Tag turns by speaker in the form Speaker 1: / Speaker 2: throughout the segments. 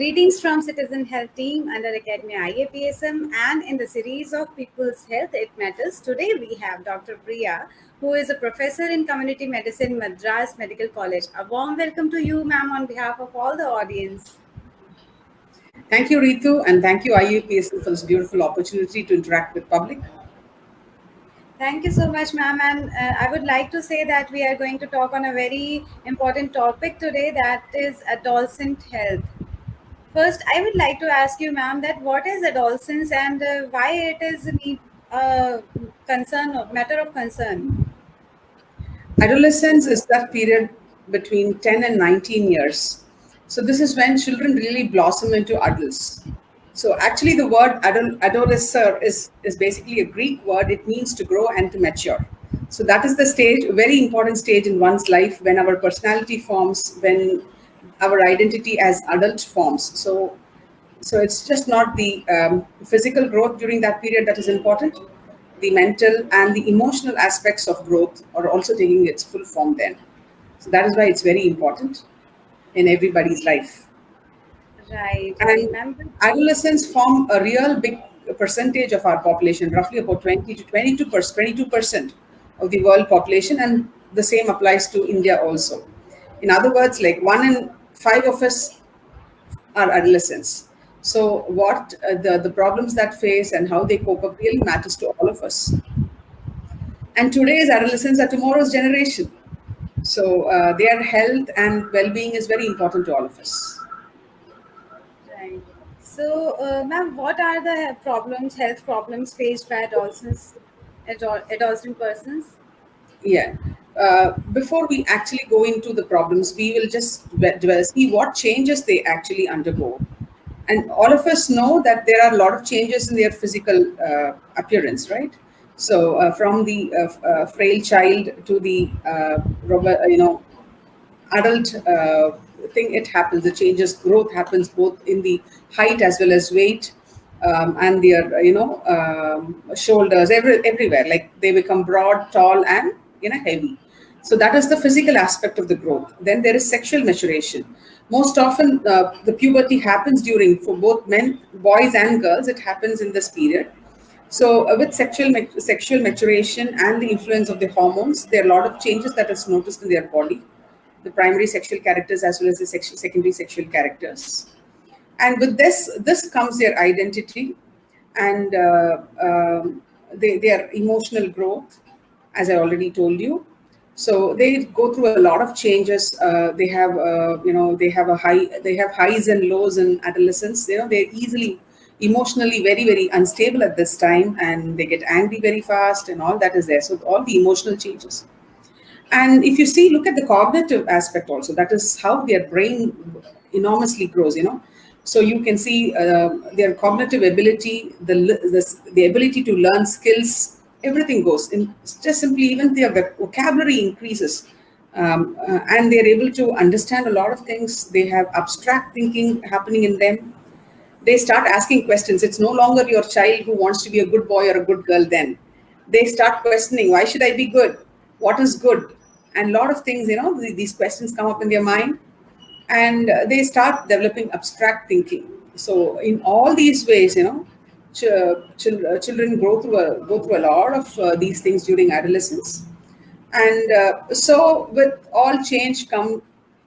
Speaker 1: Greetings from Citizen Health Team under Academia IAPSM and in the series of People's Health It Matters. Today we have Dr. Priya, who is a professor in community medicine, Madras Medical College. A warm welcome to you, ma'am, on behalf of all the audience.
Speaker 2: Thank you, Ritu, and thank you, IUPSL, for this beautiful opportunity to interact with public.
Speaker 1: Thank you so much, ma'am. And I would like to say that we are going to talk on a very important topic today, that is adolescent health. First, I would like to ask you, ma'am, that what is adolescence and why it is a matter of concern.
Speaker 2: Adolescence is that period between 10 and 19 years. So this is when children really blossom into adults. So actually the word adolescer is basically a Greek word. It means to grow and to mature. So that is the stage, a very important stage in one's life when our personality forms, when our identity as adult forms. So it's just not the physical growth during that period that is important. The mental and the emotional aspects of growth are also taking its full form then. So that is why it's very important in everybody's life.
Speaker 1: Right,
Speaker 2: And
Speaker 1: ma'am.
Speaker 2: adolescents form a real big percentage of our population, roughly about 20 to 22% of the world population, and the same applies to India also. In other words, like 1 in 5 of us are adolescents. So what the problems that face and how they cope up really matters to all of us. And today's adolescents are tomorrow's generation. So their health and well-being is very important to all of us.
Speaker 1: Right. So, ma'am, what are the health problems faced by adolescent persons?
Speaker 2: Yeah. Before we actually go into the problems, we will just see what changes they actually undergo. And all of us know that there are a lot of changes in their physical appearance, right? So from the frail child to the adult thing, it happens. The changes, growth happens both in the height as well as weight, and their shoulders, everywhere. Like they become broad, tall, and heavy. So that is the physical aspect of the growth. Then there is sexual maturation. Most often, the puberty happens during, for both men, boys and girls. It happens in this period. So, with sexual maturation and the influence of the hormones, there are a lot of changes that is noticed in their body, the primary sexual characters as well as the secondary sexual characters. And with this comes their identity and their emotional growth, as I already told you. So they go through a lot of changes. They have highs and lows in adolescence. They're easily emotionally very, very unstable at this time, and they get angry very fast, and all that is there. So all the emotional changes. And if you see, look at the cognitive aspect also. That is how their brain enormously grows. So you can see their cognitive ability, the ability to learn skills, everything goes in. Just simply, even their vocabulary increases, and they're able to understand a lot of things. They have abstract thinking happening in them. They start asking questions. It's no longer your child who wants to be a good boy or a good girl. Then they start questioning, why should I be good? What is good? And a lot of things, these questions come up in their mind, and they start developing abstract thinking. So in all these ways, children go through a lot of these things during adolescence. And so with all change come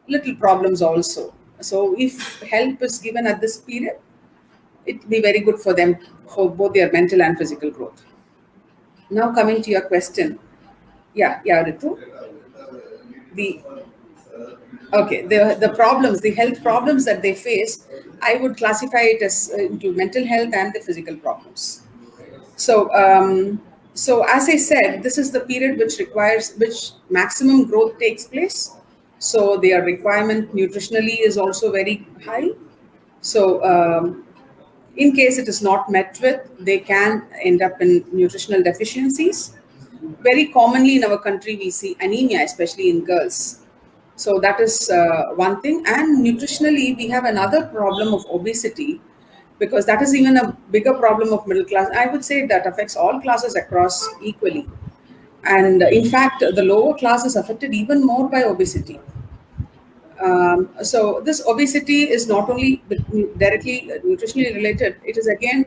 Speaker 2: little problems also. So if help is given at this period, it be very good for them, for both their mental and physical growth. Now coming to your question. Yeah, Ritu. The the problems, the health problems that they face, I would classify it as into mental health and the physical problems. So as I said, this is the period which maximum growth takes place. So their requirement nutritionally is also very high. So in case it is not met with, they can end up in nutritional deficiencies. Very commonly in our country, we see anemia, especially in girls. So that is one thing. And nutritionally, we have another problem of obesity, because that is even a bigger problem of middle class. I would say that affects all classes across equally. And in fact, the lower class is affected even more by obesity. So this obesity is not only directly nutritionally related, it is again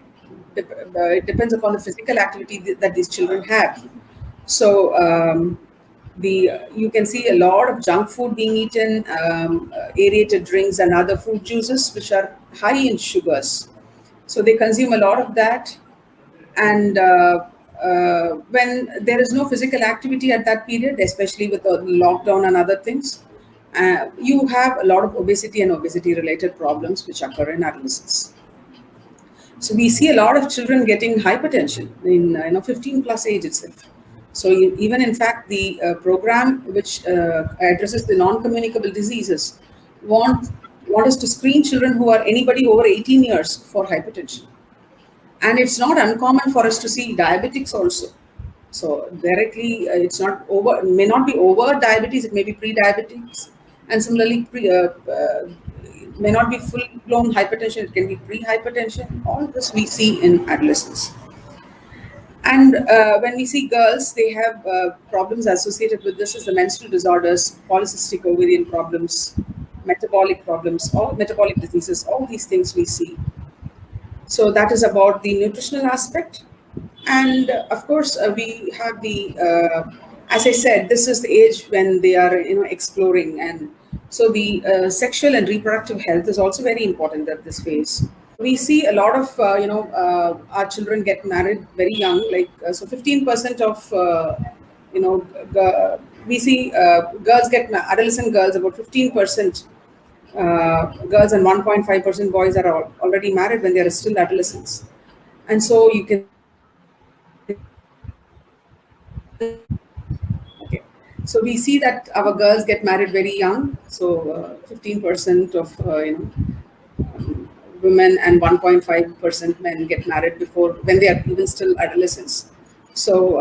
Speaker 2: it depends upon the physical activity that these children have. So the you can see a lot of junk food being eaten, aerated drinks and other fruit juices which are high in sugars. So they consume a lot of that, and when there is no physical activity at that period, especially with the lockdown and other things, you have a lot of obesity and obesity related problems which occur in adolescence. So we see a lot of children getting hypertension in 15 plus age itself. So even in fact, the program which addresses the non-communicable diseases want want us to screen children who are anybody over 18 years for hypertension. And it's not uncommon for us to see diabetics also. So directly, it's not over, may not be over diabetes, it may be pre-diabetes. And similarly, may not be full-blown hypertension, it can be pre-hypertension. All this we see in adolescents. And when we see girls, they have problems associated with this is the menstrual disorders, polycystic ovarian problems, metabolic problems, all metabolic diseases, all these things we see. So that is about the nutritional aspect. And of course, we have the, as I said, this is the age when they are, exploring. And so the sexual and reproductive health is also very important at this phase. We see a lot of, our children get married very young, like, so 15% of, we see girls get, adolescent girls, about 15% girls and 1.5% boys are already married when they are still adolescents. And so you can, okay. So we see that our girls get married very young. So 15% of, women and 1.5% men get married before when they are even still adolescents. So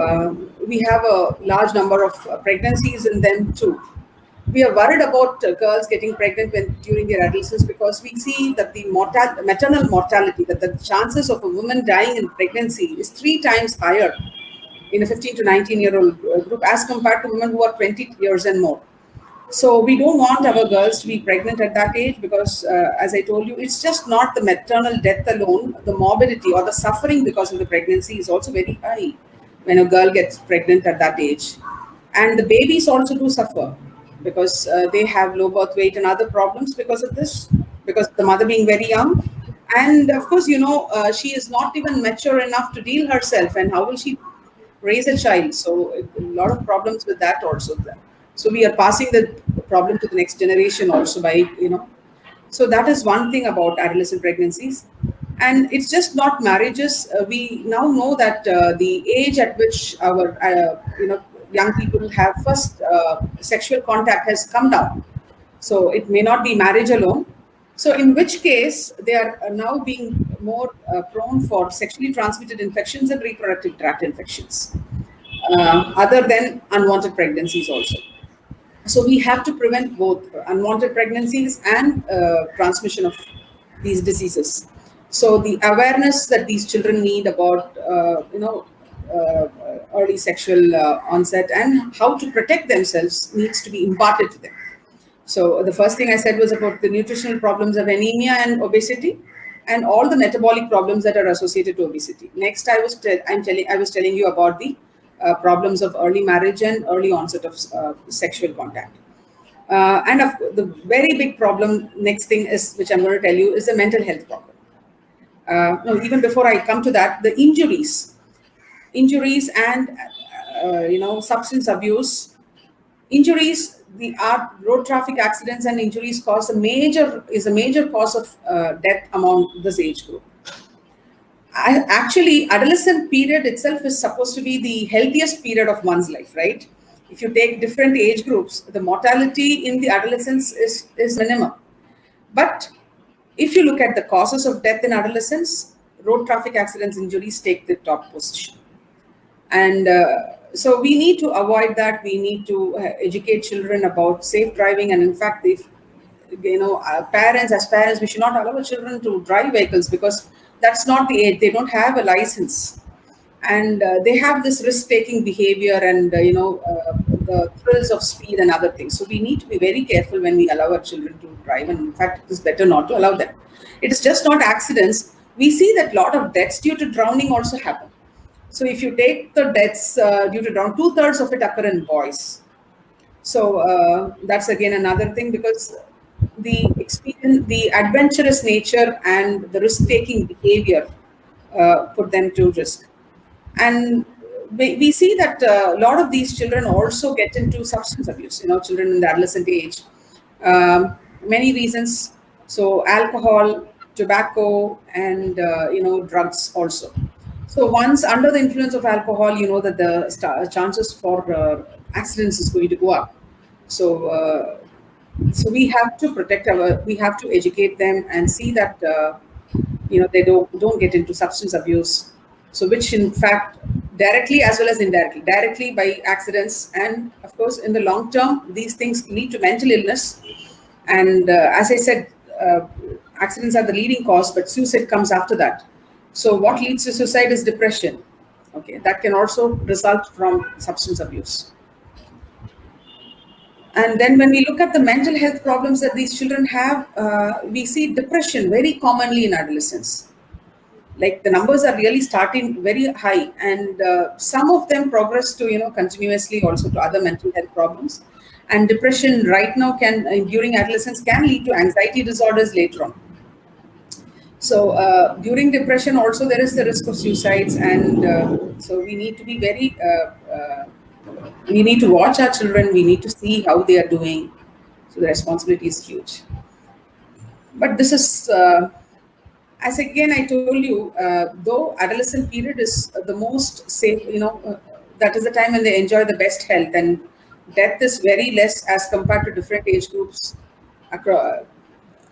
Speaker 2: we have a large number of pregnancies in them too. We are worried about girls getting pregnant during their adolescence because we see that the maternal mortality, that the chances of a woman dying in pregnancy is 3 times higher in a 15 to 19-year-old group as compared to women who are 20 years and more. So we don't want our girls to be pregnant at that age because, as I told you, it's just not the maternal death alone. The morbidity or the suffering because of the pregnancy is also very high when a girl gets pregnant at that age. And the babies also do suffer because they have low birth weight and other problems because of this, because the mother being very young. And of course, she is not even mature enough to deal herself. And how will she raise a child? So a lot of problems with that also. So we are passing the problem to the next generation also by, So that is one thing about adolescent pregnancies. And it's just not marriages. We now know that the age at which our, young people have first sexual contact has come down. So it may not be marriage alone. So in which case they are now being more prone for sexually transmitted infections and reproductive tract infections, other than unwanted pregnancies also. So we have to prevent both unwanted pregnancies and transmission of these diseases. So the awareness that these children need about, early sexual onset and how to protect themselves needs to be imparted to them. So the first thing I said was about the nutritional problems of anemia and obesity, and all the metabolic problems that are associated to obesity. Next, I was telling you about the problems of early marriage and early onset of sexual contact. And the very big problem, next thing is, which I'm going to tell you, is the mental health problem. No, even before I come to that, the injuries and substance abuse. Injuries, the road traffic accidents and injuries is a major cause of death among this age group. Actually, adolescent period itself is supposed to be the healthiest period of one's life, right? If you take different age groups, the mortality in the adolescence is minimum. But if you look at the causes of death in adolescence, road traffic accidents injuries take the top position. And so we need to avoid that. We need to educate children about safe driving. And in fact, if parents, we should not allow children to drive vehicles because that's not the age. They don't have a license, and they have this risk-taking behavior, and the thrills of speed and other things. So we need to be very careful when we allow our children to drive, and in fact, it is better not to allow them. It is just not accidents. We see that a lot of deaths due to drowning also happen. So if you take the deaths due to drowning, two-thirds of it occur in boys. So that's again another thing, because the experience, the adventurous nature and the risk-taking behavior put them to risk. And we see that a lot of these children also get into substance abuse. Children in the adolescent age, many reasons. So alcohol, tobacco, and drugs also. So once under the influence of alcohol, you know that the chances for accidents is going to go up. So so we have to protect we have to educate them and see that they don't get into substance abuse. So which in fact directly as well as indirectly, directly by accidents, and of course in the long term these things lead to mental illness. And as I said, accidents are the leading cause, but suicide comes after that. So what leads to suicide is depression. Okay, that can also result from substance abuse. And then when we look at the mental health problems that these children have, we see depression very commonly in adolescents. Like the numbers are really starting very high, and some of them progress to continuously also to other mental health problems. And depression right now can during adolescence can lead to anxiety disorders later on. So during depression also there is the risk of suicides, and so we need to be very we need to watch our children, we need to see how they are doing. So the responsibility is huge. But this is as again I told you, though adolescent period is the most safe, that is the time when they enjoy the best health, and death is very less as compared to different age groups across,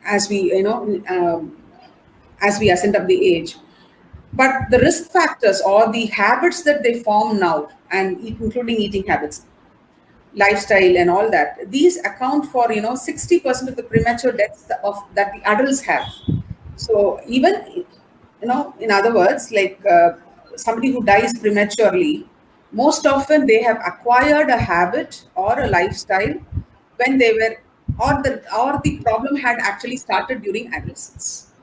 Speaker 2: as we as we ascend up the age. But the risk factors or the habits that they form now, and including eating habits, lifestyle, and all that, these account for 60% of the premature deaths that the adults have. So even in other words, like somebody who dies prematurely, most often they have acquired a habit or a lifestyle when they were, or the problem had actually started during adolescence.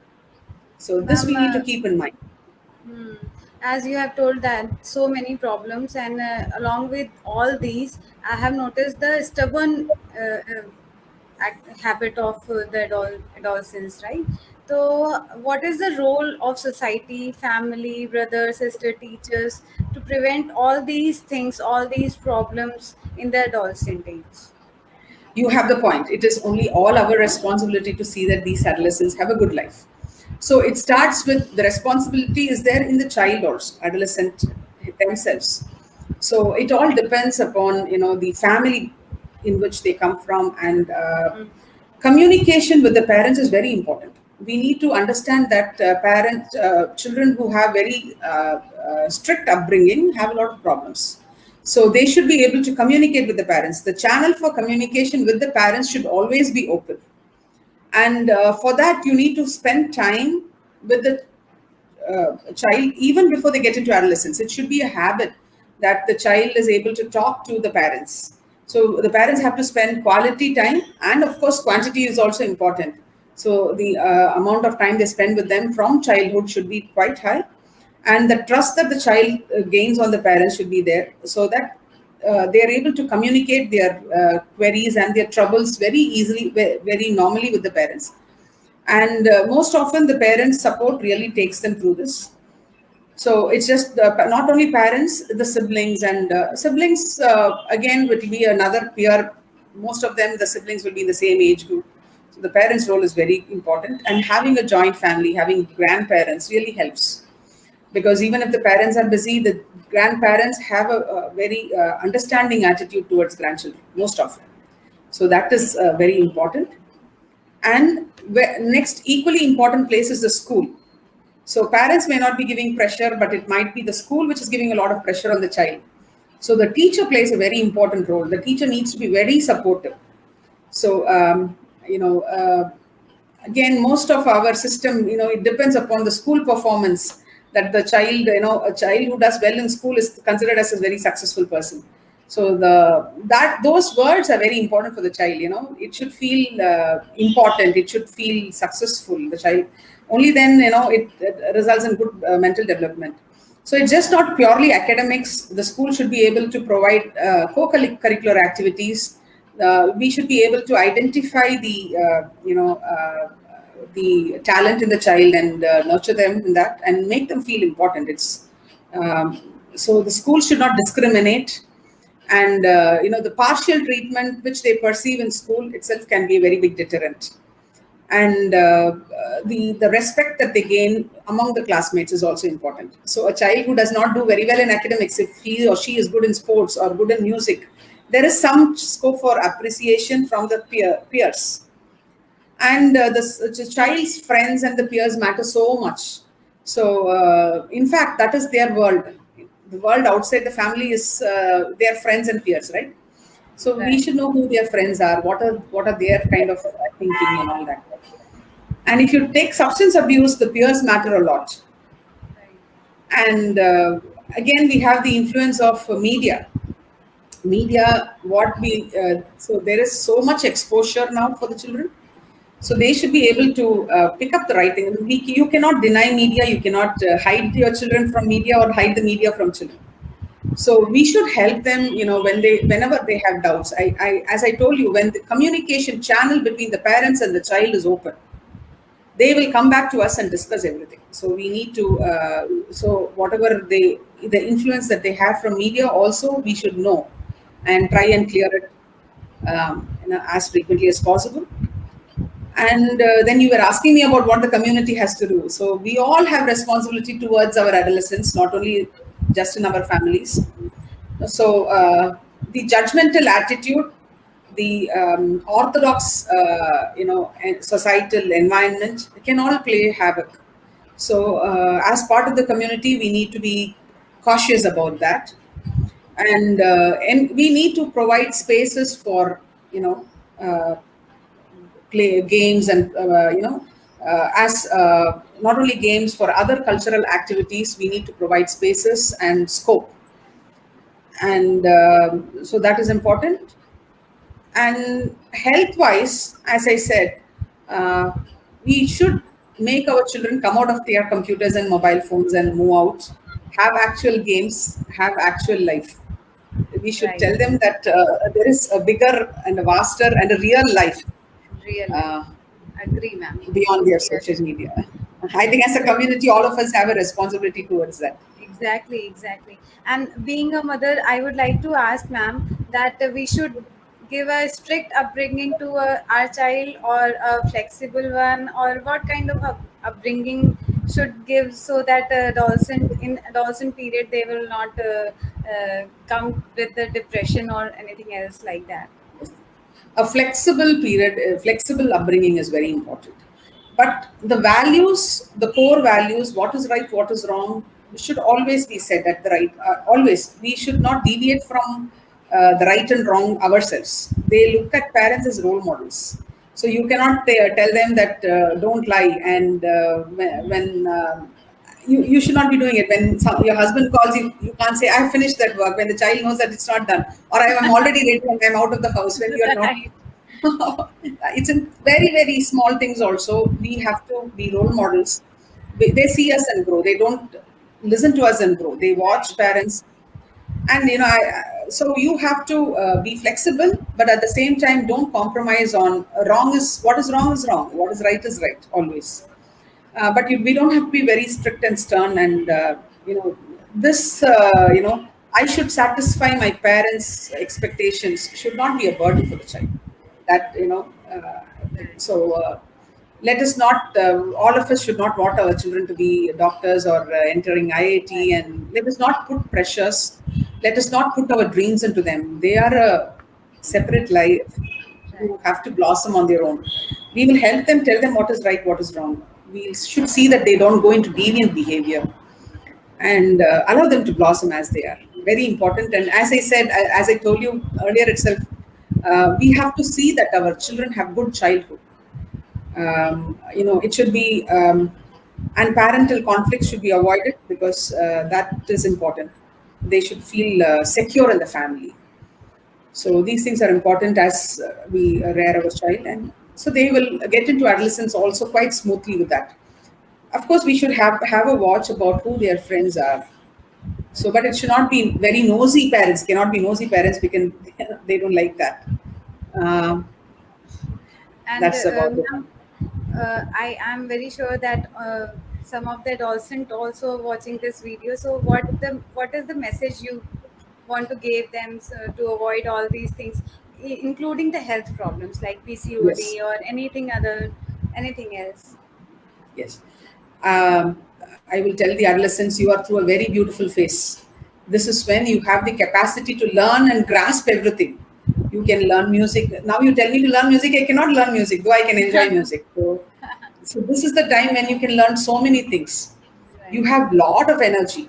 Speaker 2: So this we
Speaker 1: Ma'am,
Speaker 2: need to keep in mind.
Speaker 1: hmm, as you have told that so many problems, and along with all these, I have noticed the stubborn habit of the adolescents, right? So, what is the role of society, family, brother, sister, teachers to prevent all these things, all these problems in the adolescent age?
Speaker 2: You have the point. It is only all our responsibility to see that these adolescents have a good life. So it starts with the responsibility is there in the child also, adolescent themselves. So it all depends upon the family in which they come from, and communication with the parents is very important. We need to understand that children who have very strict upbringing have a lot of problems. So they should be able to communicate with the parents. The channel for communication with the parents should always be open. And for that, you need to spend time with the child even before they get into adolescence. It should be a habit that the child is able to talk to the parents. So the parents have to spend quality time, and of course, quantity is also important. So the amount of time they spend with them from childhood should be quite high, and the trust that the child gains on the parents should be there, so that they are able to communicate their queries and their troubles very easily, very normally with the parents. And most often the parents support really takes them through this. So it's just not only parents, the siblings, and siblings again will be another peer. Most of them, the siblings will be in the same age group. So the parents' role is very important, and having a joint family, having grandparents really helps, because even if the parents are busy, the grandparents have a very understanding attitude towards grandchildren most often. So that is very important. And next equally important place is the school. So parents may not be giving pressure, but it might be the school which is giving a lot of pressure on the child. So the teacher plays a very important role. The teacher needs to be very supportive. So again, most of our system, it depends upon the school performance, that the child, a child who does well in school is considered as a very successful person. So the that those words are very important for the child. It should feel important, it should feel successful, the child. Only then it results in good mental development. So it's just not purely academics. The school should be able to provide co-curricular activities. We should be able to identify the talent in the child and nurture them in that and make them feel important. So the school should not discriminate. And the partial treatment which they perceive in school itself can be a very big deterrent. And the respect that they gain among the classmates is also important. So a child who does not do very well in academics, if he or she is good in sports or good in music, there is some scope for appreciation from the peers. And the child's friends and the peers matter so much. So in fact, that is their world. The world outside the family is their friends and peers, right? So we
Speaker 1: Right.
Speaker 2: should know who their friends are, what are their kind of thinking and all that. And if you take substance abuse, the peers matter a lot.
Speaker 1: Right.
Speaker 2: And again, we have the influence of media. So there is so much exposure now for the children. So they should be able to pick up the right thing. You cannot deny media, you cannot hide your children from media or hide the media from children. So we should help them, whenever they have doubts. As I told you, when the communication channel between the parents and the child is open, they will come back to us and discuss everything. So we need to, so whatever the influence that they have from media, also we should know and try and clear it as frequently as possible. And then you were asking me about what the community has to do. So we all have responsibility towards our adolescents, not only just in our families. So the judgmental attitude, the orthodox, societal environment can all play havoc. So as part of the community, we need to be cautious about that. And we need to provide spaces for, play games and as not only games, for other cultural activities we need to provide spaces and scope. And so that is important. And health wise, as I said, uh, we should make our children come out of their computers and mobile phones and move out, have actual games, have actual life. We should
Speaker 1: Right.
Speaker 2: tell them that there is a bigger and a vaster and a real life
Speaker 1: Real life.
Speaker 2: uh,
Speaker 1: Agree, ma'am.
Speaker 2: beyond their
Speaker 1: Totally
Speaker 2: social
Speaker 1: agree.
Speaker 2: media. I think as a community, all of us have a responsibility towards that.
Speaker 1: Exactly, exactly. And being a mother, I would like to ask, ma'am, that we should give a strict upbringing to our child, or a flexible one, or what kind of upbringing should give, so that adolescent period they will not come with the depression or anything else like that.
Speaker 2: A flexible period, flexible upbringing is very important. But the values, the core values, what is right, what is wrong, should always be said at the right. Always, we should not deviate from the right and wrong ourselves. They look at parents as role models. So you cannot tell them that don't lie. And you should not be doing it. When your husband calls you, you can't say, I finished that work, when the child knows that it's not done. Or I'm already ready and I'm out of the house when you're not.
Speaker 1: Right.
Speaker 2: It's in very, very small things also. We have to be role models. They see us and grow. They don't listen to us and grow. They watch parents. And, so you have to be flexible, but at the same time, don't compromise on what is wrong is wrong. What is right, always. But we don't have to be very strict and stern. And this I should satisfy my parents expectations should not be a burden for the child. That
Speaker 1: Right.
Speaker 2: so let us not all of us should not want our children to be doctors or entering IIT.
Speaker 1: Right.
Speaker 2: And let us not put pressures, let us not put our dreams into them. They are a separate life
Speaker 1: Right.
Speaker 2: who have to blossom on their own. We will help them, tell them what is right, what is wrong. We should see that they don't go into deviant behavior, and allow them to blossom as they are. Very important. And as I said, as I told you earlier itself, we have to see that our children have good childhood. It should be, and parental conflicts should be avoided, because that is important. They should feel secure in the family. So these things are important as we rear our child, and so they will get into adolescence also quite smoothly with that. Of course, we should have a watch about who their friends are. So, but it should not be very nosy parents. Cannot be nosy parents because they don't like that. Um,
Speaker 1: And
Speaker 2: that's about it.
Speaker 1: ma'am, I am very sure that some of the adolescents also watching this video. So what is the message you want to give them, so, to avoid all these things, including the health problems like
Speaker 2: Yes.
Speaker 1: PCOD or anything else?
Speaker 2: Yes. I will tell the adolescents you are through a very beautiful phase. This is when you have the capacity to learn and grasp everything. You can learn music. Now you tell me to learn music, I cannot learn music, though I can enjoy music. So this is the time when you can learn so many things. You
Speaker 1: Right.
Speaker 2: have lot of energy.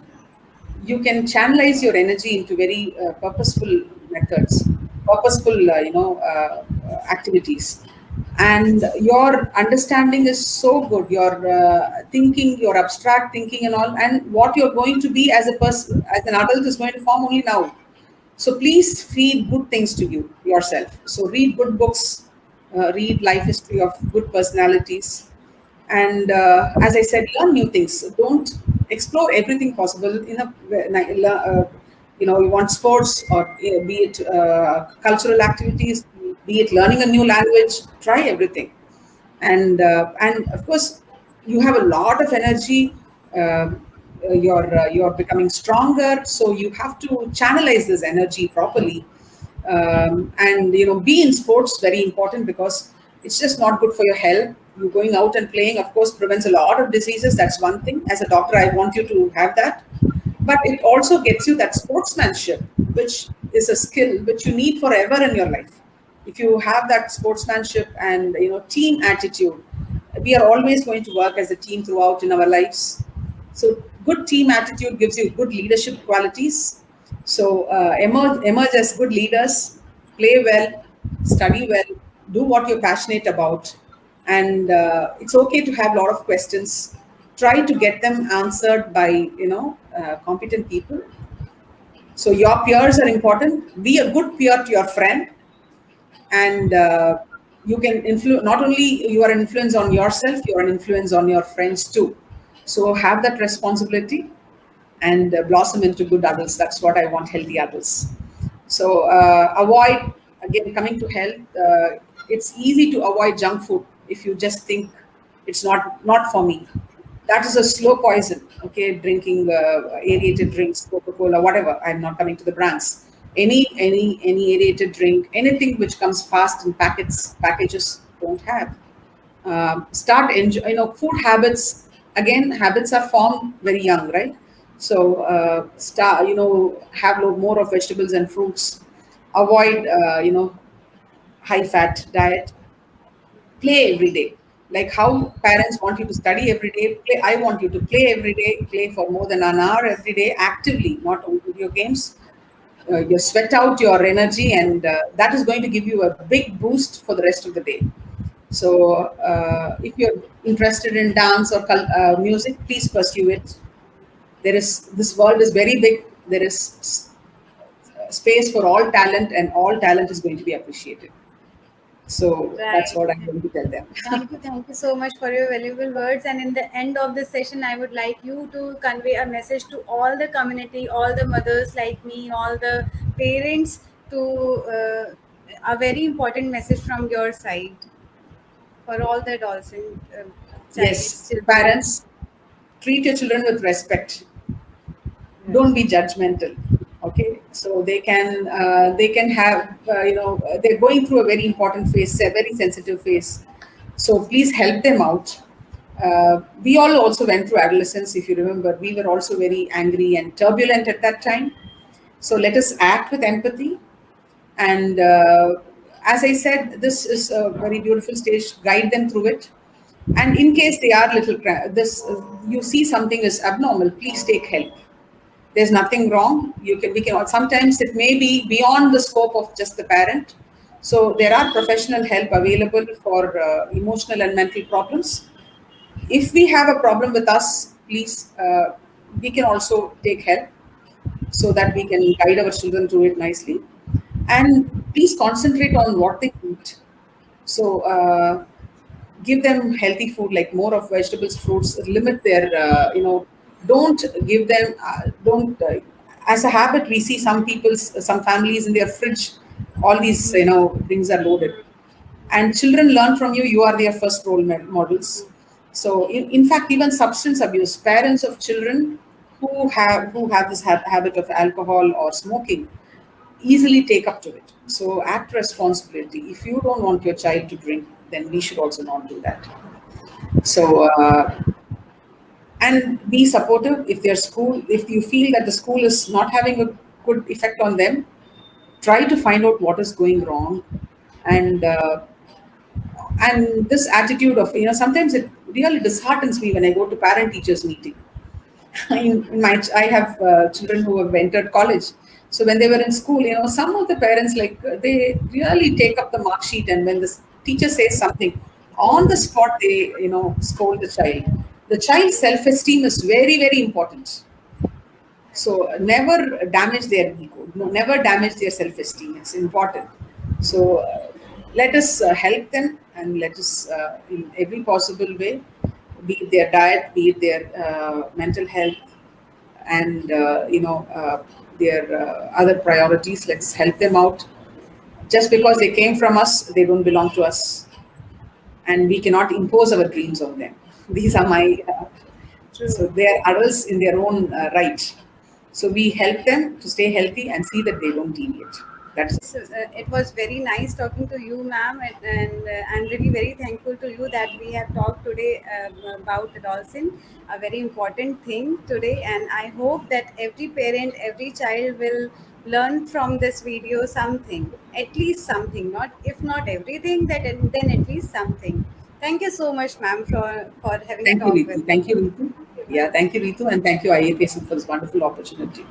Speaker 2: You can channelize your energy into very purposeful methods, purposeful, activities. And your understanding is so good. Your thinking, your abstract thinking, and all, and what you're going to be as a person, as an adult, is going to form only now. So please feed good things to you yourself. So read good books, read life history of good personalities, and as I said, learn new things. Don't explore everything possible in a you want sports or be it cultural activities, be it learning a new language. Try everything, and of course you have a lot of energy. You're becoming stronger, so you have to channelize this energy properly. And be in sports, very important, because it's just not good for your health. You going out and playing, of course, prevents a lot of diseases. That's one thing. As a doctor, I want you to have that. But it also gets you that sportsmanship, which is a skill which you need forever in your life. If you have that sportsmanship and team attitude, we are always going to work as a team throughout in our lives. So good team attitude gives you good leadership qualities. So emerge as good leaders, play well, study well, do what you're passionate about, and it's okay to have a lot of questions. Try to get them answered by competent people. So your peers are important. Be a good peer to your friend, and you can influence. Not only you are an influence on yourself, you are an influence on your friends too. So have that responsibility and blossom into good adults. That's what I want, healthy adults. So avoid, again, coming to health. It's easy to avoid junk food if you just think it's not for me. That is a slow poison. Okay, drinking aerated drinks, Coca-Cola, whatever. I'm not coming to the brands. Any aerated drink, anything which comes fast in packages, don't have. Start enjoy, food habits. Again, habits are formed very young, right? So start, have more of vegetables and fruits. Avoid high fat diet. Play every day. Like how parents want you to study every day, play. I want you to play every day. Play for more than an hour every day, actively, not on video games. You sweat out your energy, and that is going to give you a big boost for the rest of the day. So, if you're interested in dance or music, please pursue it. This world is very big. There is space for all talent, and all talent is going to be appreciated. So that's
Speaker 1: Right.
Speaker 2: what I'm going to tell them.
Speaker 1: Thank you so much for your valuable words. And in the end of the session, I would like you to convey a message to all the community, all the mothers like me, all the parents, to a very important message from your side for all the adolescent
Speaker 2: Yes,
Speaker 1: children.
Speaker 2: parents, treat your children with respect.
Speaker 1: Right.
Speaker 2: Don't be judgmental. Okay, so they can have they're going through a very important phase, a very sensitive phase. So please help them out. We all also went through adolescence. If you remember, we were also very angry and turbulent at that time. So let us act with empathy. And as I said, this is a very beautiful stage. Guide them through it. And in case they are little, you see something is abnormal, please take help. There's nothing wrong. We can sometimes it may be beyond the scope of just the parent. So there are professional help available for emotional and mental problems. If we have a problem with us, please, we can also take help so that we can guide our children through it nicely. And please concentrate on what they eat. So give them healthy food like more of vegetables, fruits. Limit their don't give them don't as a habit. We see some people's some families in their fridge, all these things are loaded, and children learn from you. You are their first role models. So in fact, even substance abuse, parents of children who have this habit of alcohol or smoking easily take up to it. So act responsibility. If you don't want your child to drink, then we should also not do that. So and be supportive. If their school, if you feel that the school is not having a good effect on them, try to find out what is going wrong. And uh, and this attitude of sometimes it really disheartens me when I go to parent teachers meeting. I have children who have entered college. So when they were in school, some of the parents they really take up the mark sheet, and when the teacher says something, on the spot they scold the child. The child's self-esteem is very very important. So never damage their ego. No, never damage their self-esteem. It's important. So let us help them, and let us in every possible way, be it their diet, be it their mental health, and their other priorities. Let's help them out. Just because they came from us, they don't belong to us, and we cannot impose our dreams on them. These are my so
Speaker 1: True.
Speaker 2: they are adults in their own right. So we help them to stay healthy and see that they don't deviate. That's
Speaker 1: So, it was very nice talking to you, ma'am, and I'm really very thankful to you that we have talked today about adolescent, a very important thing today. And I hope that every parent, every child will learn from this video something, at least something. Not if not everything, that then at least something. Thank you so much, ma'am, for having a
Speaker 2: Thank you,
Speaker 1: talk
Speaker 2: Ritu.
Speaker 1: with me.
Speaker 2: Thank you, Ritu.
Speaker 1: Thank you,
Speaker 2: Yeah,
Speaker 1: ma'am.
Speaker 2: thank you, Ritu, and thank you, IAPSM, for this wonderful opportunity.